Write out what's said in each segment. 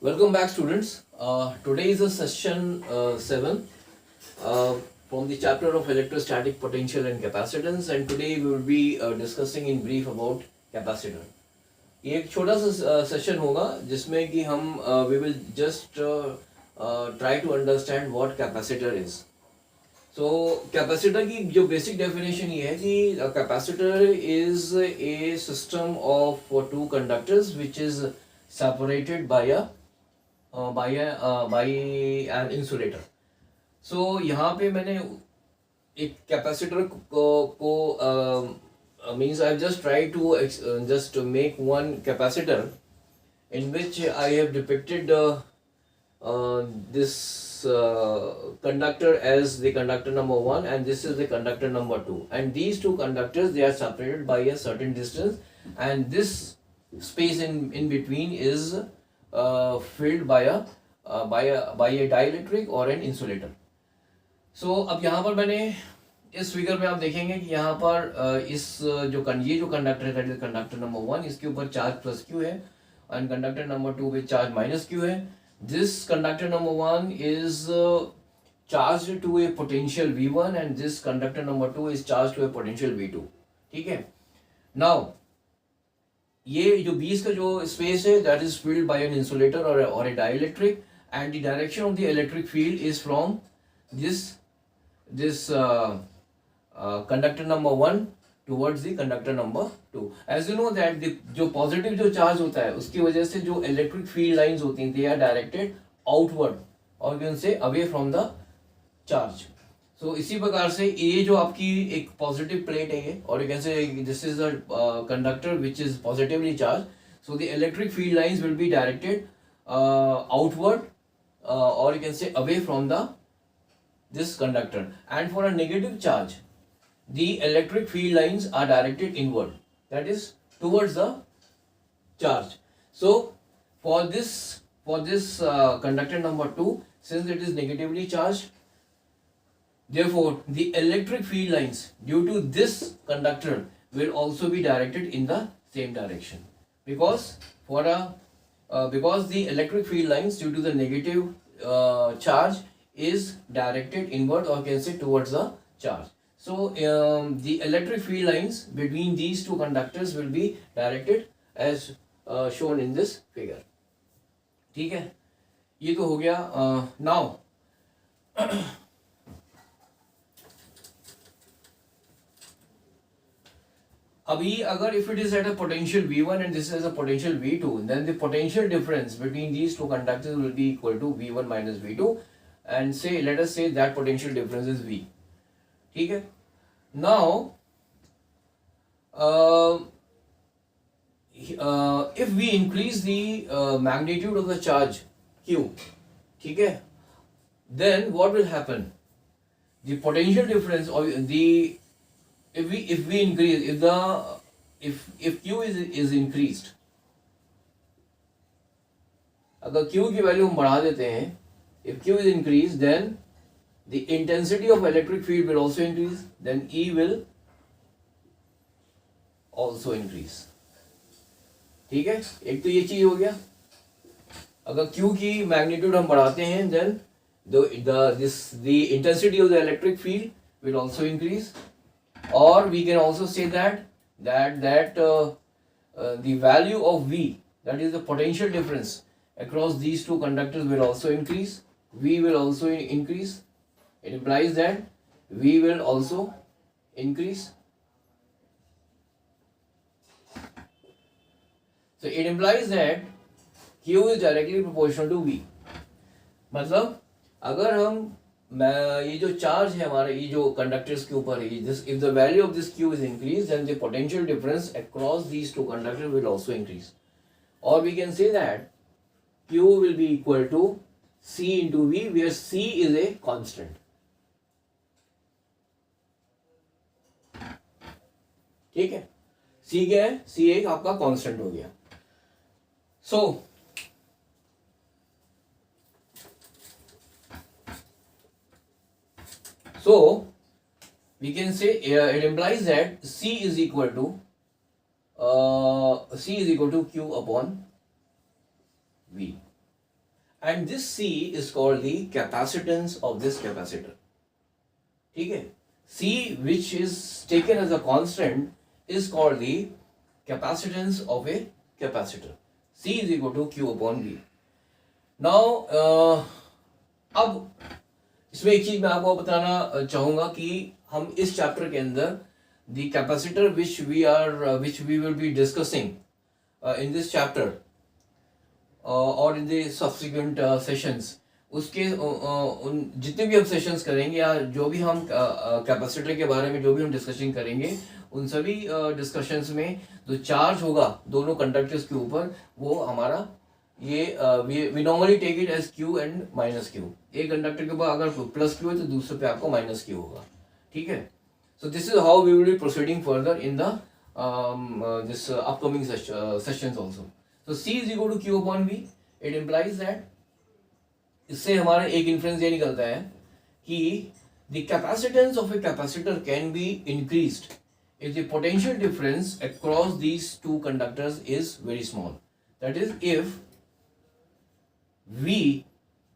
Welcome back, students. Today is a session 7 from the chapter of electrostatic potential and capacitance, and today we will be discussing in brief about capacitor. ये एक छोटा सा session होगा जिसमें कि हम we will just try to understand what capacitor is. So capacitor की जो basic definition ये है कि a capacitor is a system of two conductors which is separated by an insulator. So यहाँ पे मैंने एक कैपेसिटर को means I've just tried to just make one capacitor in which I have depicted this conductor as the conductor number 1 and this is the conductor number 2, and these two conductors, they are separated by a certain distance, and this space in between is filled by a dielectric or an insulator. So अब यहाँ पर मैंने इस figure में आप देखेंगे कि यहाँ पर इस ये जो कंडक्टर है कंडक्टर नंबर 1, इसके ऊपर चार्ज प्लस क्यू है एंड कंडक्टर नंबर 2 पे चार्ज माइनस क्यू है. This conductor number 1 is charge to a potential V1 and this conductor number 2 is charge to a potential V2. ठीक है. Now ये जो बीच का जो स्पेस है that is filled by an insulator और a dielectric, and the direction of the electric field is from this conductor number 1 towards the conductor number 2. As you know that जो positive जो charge होता है उसकी वजह से जो इलेक्ट्रिक फील्ड लाइंस होती हैं दे आर डायरेक्टेड आउटवर्ड और उनसे अवे फ्रॉम द चार्ज. सो इसी प्रकार से ये जो आपकी एक पॉजिटिव प्लेट है और you can say this is the conductor which is positively charge, so the electric field lines will be directed outward or you can say away from this conductor, and for a negative charge the electric field lines are directed inward, that is towards the charge. So for this conductor number 2, since it is negatively charged, therefore the electric field lines due to this conductor will also be directed in the same direction, because the electric field lines due to the negative charge is directed inward or can say towards the charge. So the electric field lines between these two conductors will be directed as shown in this figure. ठीक है, ये तो हो गया. Now अभी अगर if it is at a potential V1 and this is a potential V2, then the potential difference between these two conductors will be equal to V1 minus V2, and say let us say that potential difference is V. ठीक है. Now if we increase the magnitude of the charge Q, ठीक है, then what will happen? The potential difference or the if we increase if Q is increased, अगर Q की value हम बढ़ा देते हैं, if Q is increased, then the intensity of electric field will also increase, then E will also increase. ठीक है, एक तो ये चीज हो गया. अगर Q की मैग्नीट्यूड हम बढ़ाते हैं, then the intensity of the electric field will also increase. Or we can also say that the value of V, that is the potential difference across these two conductors, will also increase. V will also increase. It implies that V will also increase. So it implies that Q is directly proportional to V. मतलब अगर हम ये जो charge है हमारा ये जो conductors के ऊपर है, if the value of this Q is increased, then the potential difference across these two conductors will also increase. Or we can say that Q will be equal to C into V, where C is a constant. ठीक है, C क्या है? C एक आपका constant हो गया. So we can say it implies that C is equal to Q upon V. and this C is called the capacitance of this capacitor. ठीक है, C which is taken as a constant is called the capacitance of a capacitor. C is equal to Q upon V. Now अब इसमें एक चीज मैं आपको बताना चाहूंगा कि हम इस चैप्टर के अंदर the capacitor which we will be discussing in this chapter और in the subsequent sessions, उसके उन जितने भी हम सेशंस करेंगे या जो भी हम कैपेसिटर के बारे में जो भी हम डिस्कशन करेंगे, उन सभी डिस्कशंस में जो चार्ज होगा दोनों कंडक्टर्स के ऊपर, वो हमारा ये we normally take it as Q and minus Q. एक कंडक्टर के ऊपर अगर प्लस क्यू है तो दूसरे पे आपको माइनस क्यू होगा. ठीक है. So this is how we will be proceeding further in the this upcoming sessions also. So C is equal to Q upon V. It implies that इससे हमारा एक इन्फ्रेंस ये निकलता है कि the capacitance of a capacitor can be increased if the potential difference across these two conductors is very small. That is, if V,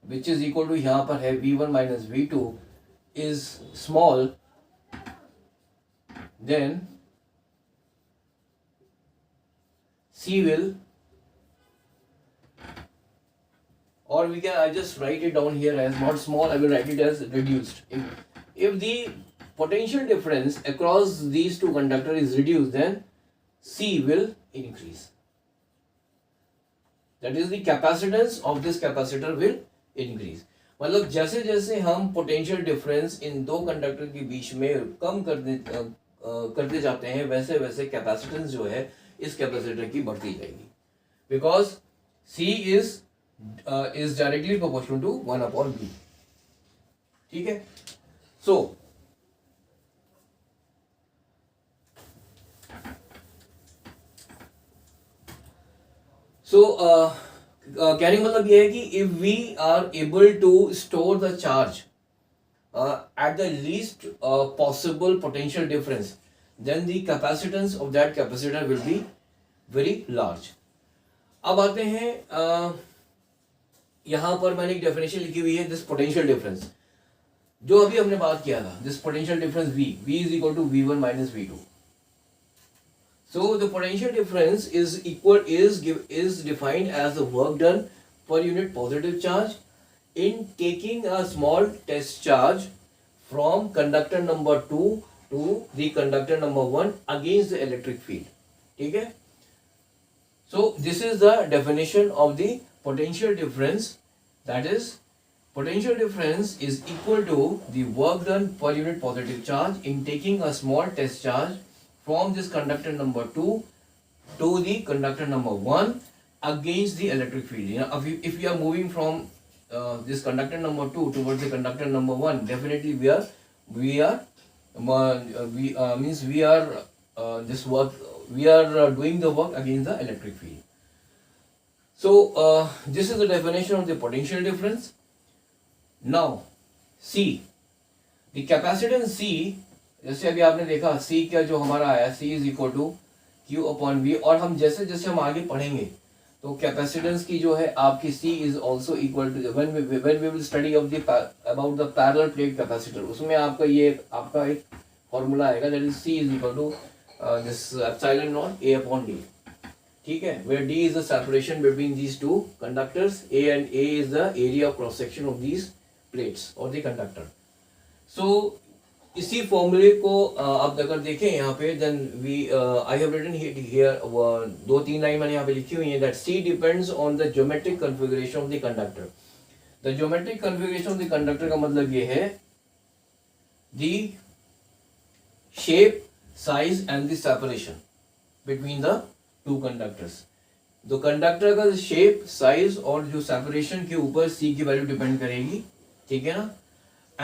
which is equal to यहाँ पर है V1 minus V2, is small, then C will, or we can, I just write it down here as not small, I will write it as reduced. If the potential difference across these two conductors is reduced, then C will increase. That is, the capacitance of this capacitor will increase. मतलब जैसे जैसे हम potential difference in दो conductor के बीच में कम करते जाते हैं, वैसे वैसे कैपेसिटेंस जो है इस कैपेसिटर की बढ़ती जाएगी, because C is directly proportional to 1 upon V. ठीक है. सो कहने का मतलब ये है कि if we are able to store the charge at the least possible potential difference, then the capacitance of that capacitor will be very large. अब आते हैं यहाँ पर मैंने एक डेफिनेशन लिखी हुई है, दिस पोटेंशियल डिफरेंस जो अभी हमने बात किया था, this potential difference V is equal to V1 minus V2. So the potential difference is defined as the work done per unit positive charge in taking a small test charge from conductor number 2 to the conductor number 1 against the electric field. ठीक है. So this is the definition of the potential difference. That is, potential difference is equal to the work done per unit positive charge in taking a small test charge from this conductor number 2 to the conductor number 1 against the electric field. You know, if we are moving from this conductor number 2 towards the conductor number 1, definitely we are doing the work against the electric field. So this is the definition of the potential difference. Now C, the capacitance C, जैसे अभी आपने देखा C का जो हमारा आया C is equal to Q upon V, और हम जैसे जैसे हम आगे पढ़ेंगे तो कैपेसिटेंस की जो है आपकी C is also equal to when we will study about the parallel plate capacitor, उसमें आपका एक फॉर्मूला आएगा, that is C is equal to this epsilon naught A upon D. ठीक है, where D is the separation between these two conductors, and A is the area of cross section of these plates or the conductor. So इसी फॉर्मूले को आप अगर देखें यहाँ पे, then we I have written here 2-3 line मैंने यहाँ पे लिखी हुई है, that C depends on the geometric configuration of the conductor. The geometric configuration of the conductor का मतलब ये है the shape, size and the separation between the two conductors. तो कंडक्टर का शेप, साइज और जो सेपरेशन के ऊपर C की वैल्यू डिपेंड करेगी. ठीक है ना.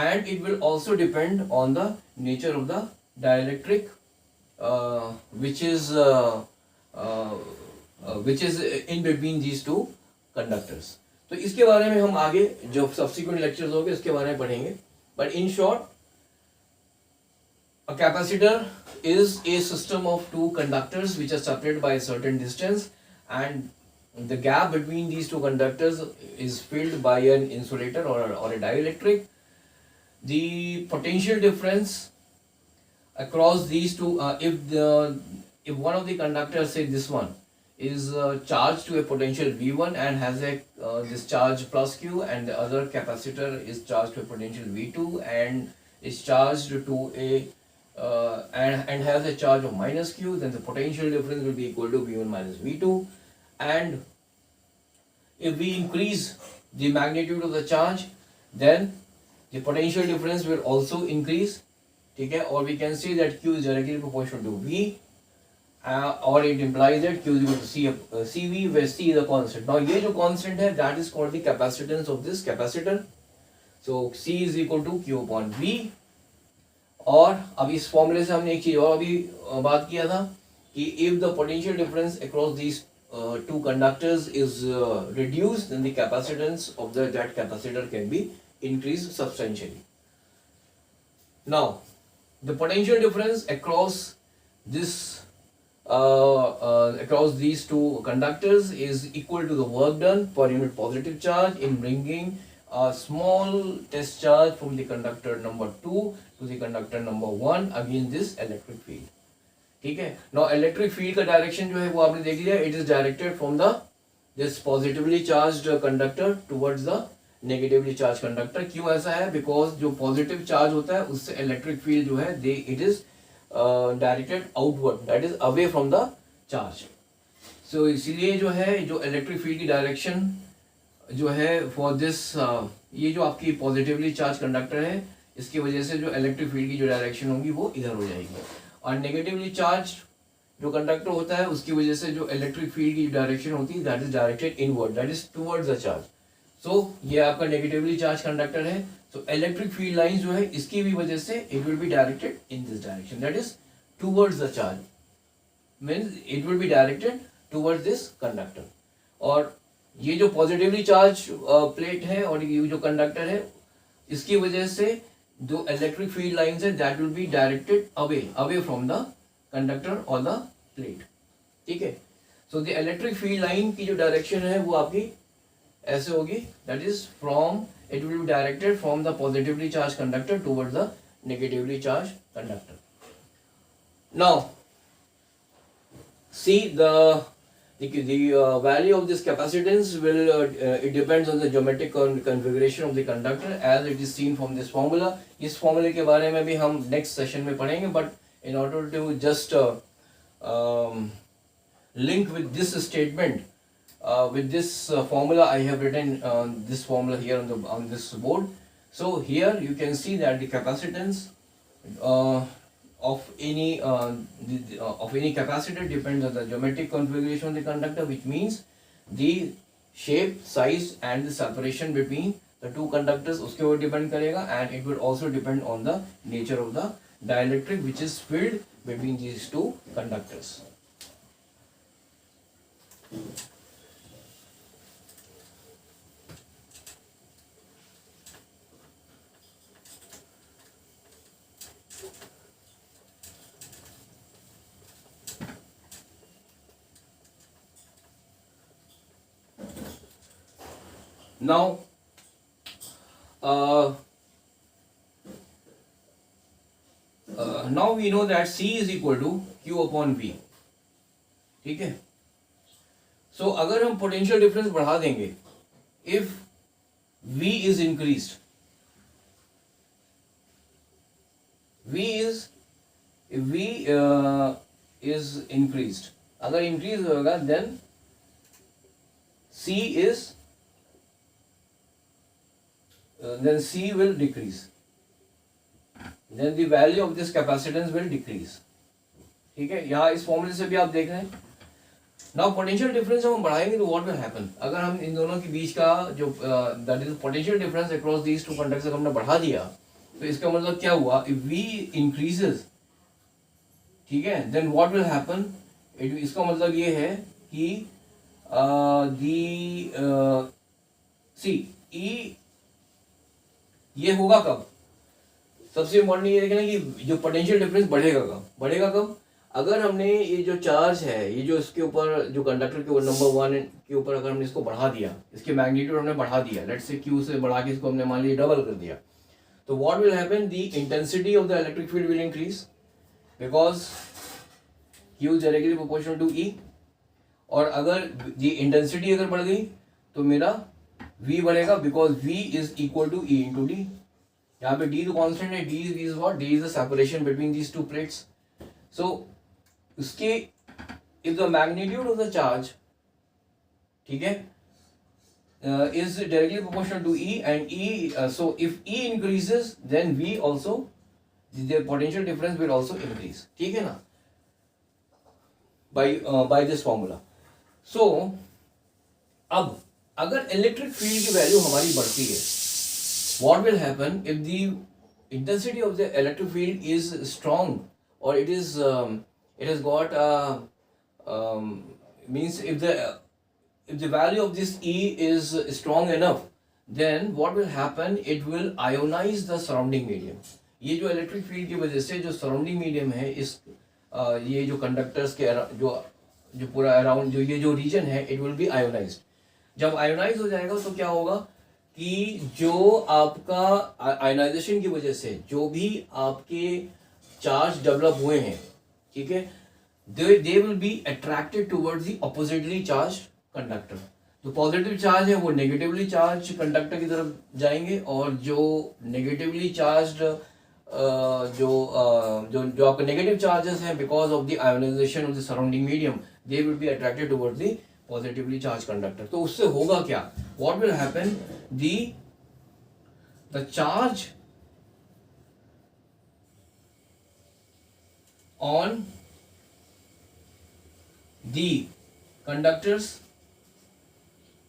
And it will also depend on the nature of the dielectric which is in between these two conductors. तो इसके बारे में हम आगे जो subsequent lectures होंगे इसके बारे में पढ़ेंगे. But in short, a capacitor is a system of two conductors which are separated by a certain distance, and the gap between these two conductors is filled by an insulator or a dielectric. The potential difference across these two, if one of the conductors, say this one, is charged to a potential V1 and has a this charge plus Q, and the other capacitor is charged to a potential V2 and is charged to a and has a charge of minus Q, then the potential difference will be equal to V1 minus V2. And if we increase the magnitude of the charge, then the potential difference will also increase. Okay, or we can say that Q is directly proportional to V, or it implies that Q is equal to CV, where C is a constant. Now ये जो constant है, that is called the capacitance of this capacitor. So C is equal to Q upon V. और अब इस फॉर्मूले से हमने एक चीज और अभी बात किया था कि if the potential difference across these two conductors is reduced, then the capacitance of that capacitor can be increased substantially. Now, the potential difference across this across these two conductors is equal to the work done per unit positive charge in bringing a small test charge from the conductor number 2 to the conductor number 1 against this electric field. ठीक है. Now electric field का direction जो है वो आपने देख लिया, it is directed from the this positively charged conductor towards the negatively charged conductor. क्यों ऐसा है? Because जो positive charge होता है उससे electric field जो है it is directed outward, that is away from the charge. So इसीलिए जो है जो electric field की direction जो है for this ये जो आपकी positively charged conductor है, इसकी वजह से जो electric field की जो direction होगी वो इधर हो जाएगी, और negatively charged जो कंडक्टर होता है उसकी वजह से जो इलेक्ट्रिक फील्ड की डायरेक्शन होती है that is directed inward, that is towards the charge. So ये आपका नेगेटिवली चार्ज कंडक्टर है. सो इलेक्ट्रिक फील्ड लाइंस जो है इसकी भी वजह से it will be directed in this direction, that is towards the charge, means it will be directed towards this conductor. और ये जो पॉजिटिवली चार्ज प्लेट है और ये जो कंडक्टर है इसकी वजह से जो इलेक्ट्रिक फील्ड लाइंस है that will be directed away from the conductor और द प्लेट. ठीक है. So the electric field line की जो डायरेक्शन है वो आपकी ऐसे होगी, that is from it will be directed from the positively charge conductor towards the negatively charge conductor. Now see the value of this capacitance will it depends on the geometric configuration of the conductor as it is seen from this formula. इस formula के बारे में भी हम next session में पढ़ेंगे, but in order to just link with this statement with this formula, I have written this formula here on this board. So here you can see that the capacitance of any capacitor depends on the geometric configuration of the conductor, which means the shape, size and the separation between the two conductors उसके ऊपर depend करेगा, and it will also depend on the nature of the dielectric which is filled between these two conductors. Now now we know that C is equal to Q upon V. ठीक है. So अगर हम potential difference बढ़ा देंगे, if V is increased, if V is increased, अगर increase होगा then C will decrease, then the value of this capacitance will decrease. ठीक है. यहाँ इस फॉर्मूले से भी आप देख रहे हैं. नाउ पोटेंशियल डिफरेंस जब हम बढ़ाएंगे तो व्हाट विल हैपन, अगर हम इन दोनों के बीच का जो that is potential difference across these two conductors हमने बढ़ा दिया, तो इसका मतलब क्या हुआ, इफ V इंक्रीजेस, ठीक है, देन व्हाट विल हैपन, इसका मतलब ये है कि E ये होगा कब, सबसे इम्पोर्टेंट ये देखना कि जो पोटेंशियल डिफरेंस बढ़ेगा कब, अगर हमने ये जो चार्ज है, ये जो इसके ऊपर जो कंडक्टर के ऊपर नंबर 1 के ऊपर अगर हमने इसको बढ़ा दिया, इसके मैग्नीट्यूड हमने बढ़ा दिया, लेट्स से Q से बढ़ा के इसको हमने मान लिया डबल कर दिया, तो what will happen, the intensity of the electric field will increase because Q is directly proportional to E। और अगर ये इंटेंसिटी अगर बढ़ गई तो मेरा V बढ़ेगा because V is equal to E into D. यहाँ पे D तो कांस्टेंट है, D is what, D is the separation between these two plates. So उसके if the magnitude of the charge, ठीक है, is directly proportional to E and E, so if E increases then V also, the potential difference will also increase, ठीक है ना, by this formula। so अब अगर electric field की value हमारी बढ़ती है, what will happen if the intensity of the electric field is strong or it has got means if the value of this E is strong enough, then what will happen, it will ionize the surrounding medium। ये जो electric field की वजह से जो surrounding medium है, इस ये जो कंडक्टर्स के जो पूरा अराउंड जो ये जो रीजन है, इट विल बी आयोनाइज्ड। जब आयोनाइज हो जाएगा तो क्या होगा कि जो आपका आयोनाइजेशन की वजह से जो भी आपके चार्ज डेवलप हुए हैं, ठीक है, दे will be attracted towards the oppositely charge conductor. जो पॉजिटिव चार्ज है वो नेगेटिवली चार्ज कंडक्टर की तरफ जाएंगे, और जो नेगेटिवली चार्ज जो आपके नेगेटिव चार्जेस हैं because of the ionization of the surrounding medium, they will be attracted towards the positively charge conductor. तो उससे होगा क्या, what will happen, the charge on the conductors,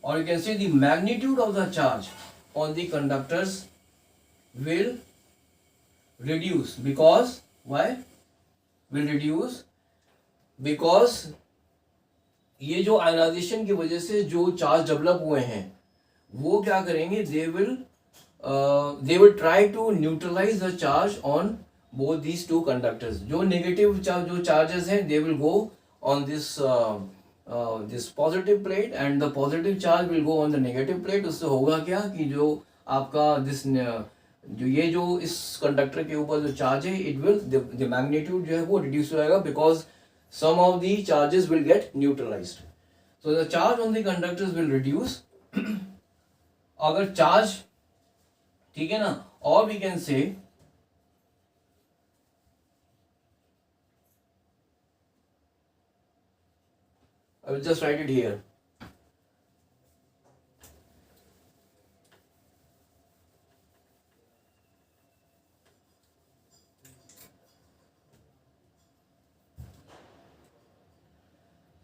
or you can say the magnitude of the charge on the conductors will reduce because why will reduce because ये जो ionization की वजह से जो चार्ज डेवलप हुए हैं वो क्या करेंगे, they will try to neutralize the charge on both these two conductors। जो नेगेटिव जो चार्जेस हैं they will go on this positive plate and the positive charge will go on the negative plate। उससे होगा क्या कि जो आपका जो ये जो इस कंडक्टर के ऊपर जो चार्ज है, it will the magnitude जो है वो reduce हो जाएगा because some of the charges will get neutralized, so the charge on the conductors will reduce। अगर चार्ज, ठीक है ना, or we can say I will just write it here।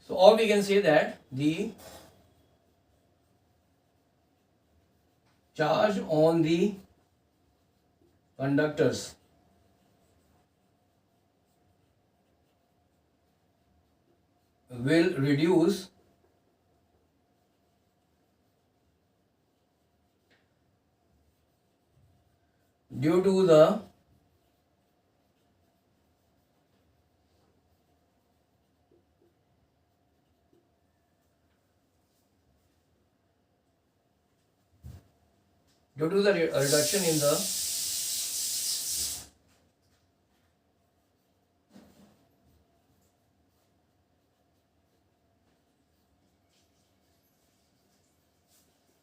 So, or we can say that the charge on the conductors will reduce due to the reduction in the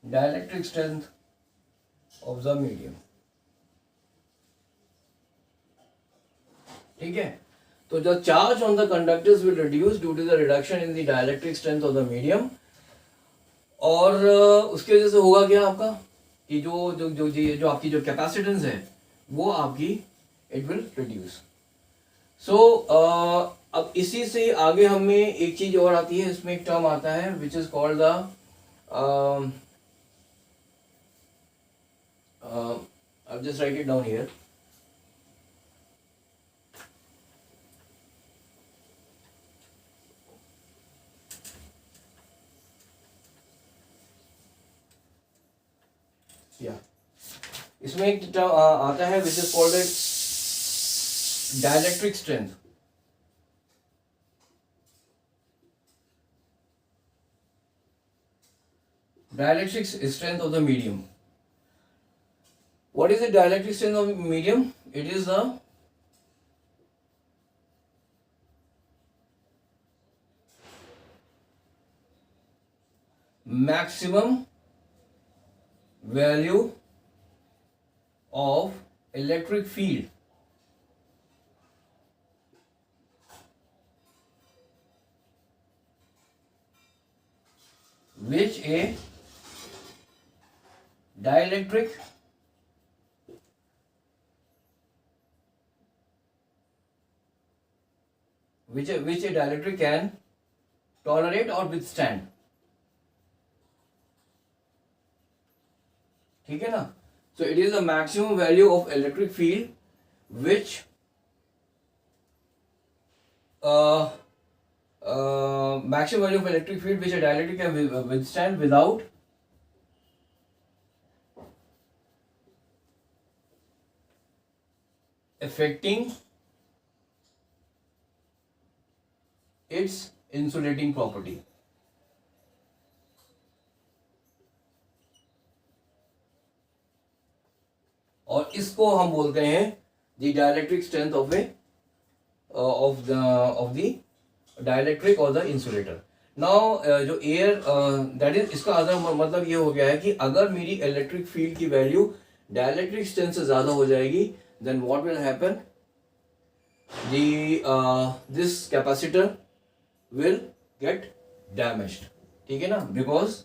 dielectric strength of the medium, ठीक है। तो the charge on the conductors will reduce due to the reduction in the dielectric strength of the medium, और उसकी वजह से होगा क्या आपका कि जो आपकी जो कैपेसिटेंस है वो आपकी इट विल रिड्यूस। सो अब इसी से आगे हमें एक चीज और आती है, इसमें एक टर्म आता है which is called the I'll just write it down here। इसमें एक टर्म आता है which is called dielectric strength. dielectric strength of the medium. What is the dielectric strength of the medium? It is the maximum value of electric field which a dielectric can tolerate or withstand. ठीक है ना? So it is the maximum value of electric field which maximum value of electric field which a dielectric can withstand without affecting its insulating property. और इसको हम बोलते हैं the dielectric strength of the dielectric or the insulator. Now जो air that is इसका other मतलब ये हो गया है कि अगर मेरी इलेक्ट्रिक फील्ड की वैल्यू डाइलेक्ट्रिक स्ट्रेंथ से ज़्यादा हो जाएगी then what will happen? This capacitor will get damaged. ठीक है ना? Because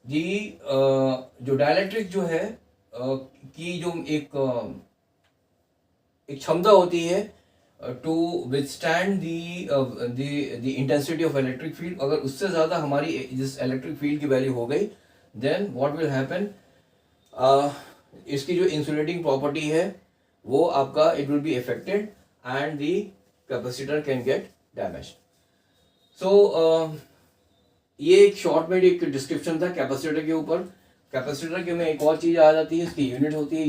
जो डाइलेक्ट्रिक जो है की जो एक क्षमता होती है to withstand the intensity of electric field, अगर उससे ज़्यादा हमारी जिस इलेक्ट्रिक फील्ड की वैल्यू हो गई देन व्हाट विल हैपन, इसकी जो इंसुलेटिंग प्रॉपर्टी है वो आपका it will be affected and the capacitor can get damage. So ये एक शॉर्ट में एक डिस्क्रिप्शन था कैपेसिटर के ऊपर. कैपेसिटर के में एक और चीज़ आ जाती है, इसकी यूनिट होती है